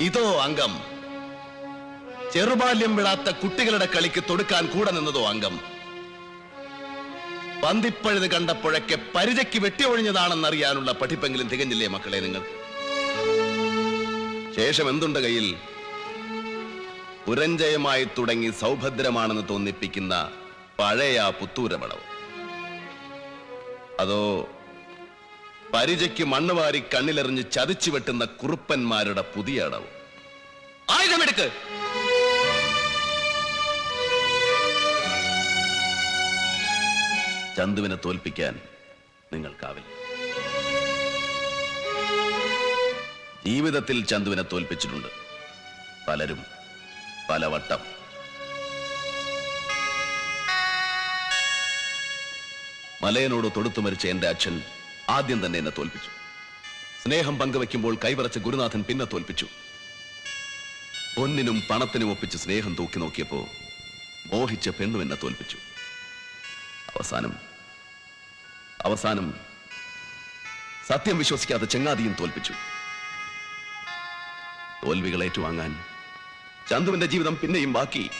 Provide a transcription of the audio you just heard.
ഇതോ അംഗം. ചെറുബാല്യം വിടാത്ത കുട്ടികളുടെ കളിക്ക് തൊടുക്കാൻ കൂടെ നിന്നതോ അംഗം. പന്തിപ്പഴുത് കണ്ടപ്പോഴൊക്കെ പരിചയ്ക്ക് വെട്ടിയൊഴിഞ്ഞതാണെന്നറിയാനുള്ള പഠിപ്പെങ്കിലും തികഞ്ഞില്ലേ മക്കളെ നിങ്ങൾ? ശേഷം എന്തുണ്ട് കയ്യിൽ? പുരഞ്ജയമായി തുടങ്ങി സൗഭദ്രമാണെന്ന് തോന്നിപ്പിക്കുന്ന പഴയ പുത്തൂരമടവ്. അതോ പരിചയ്ക്ക് മണ്ണുവാരി കണ്ണിലെറിഞ്ഞ് ചതിച്ചു വെട്ടുന്ന കുറുപ്പന്മാരുടെ പുതിയ അടവ്? ആയുധമെടുക്ക്. ചന്തുവിനെ തോൽപ്പിക്കാൻ നിങ്ങൾക്കാവില്ല. ജീവിതത്തിൽ ചന്തുവിനെ തോൽപ്പിച്ചിട്ടുണ്ട് പലരും പലവട്ടം. മലയനോട് തൊടുത്തു മരിച്ച എന്റെ അച്ഛൻ ആദ്യം തന്നെ എന്നെ തോൽപ്പിച്ചു. സ്നേഹം പങ്കുവെക്കുമ്പോൾ കൈവറച്ച ഗുരുനാഥൻ പിന്നെ തോൽപ്പിച്ചു. പൊന്നിനും പണത്തിനും ഒപ്പിച്ച് സ്നേഹം തൂക്കി നോക്കിയപ്പോ മോഹിച്ച പെണ്ണു എന്നെ തോൽപ്പിച്ചു. അവസാനം സത്യം വിശ്വസിക്കാതെ ചെങ്ങാതിയും തോൽപ്പിച്ചു. തോൽവികൾ ഏറ്റുവാങ്ങാൻ ചന്തുവിന്റെ ജീവിതം പിന്നെയും ബാക്കി.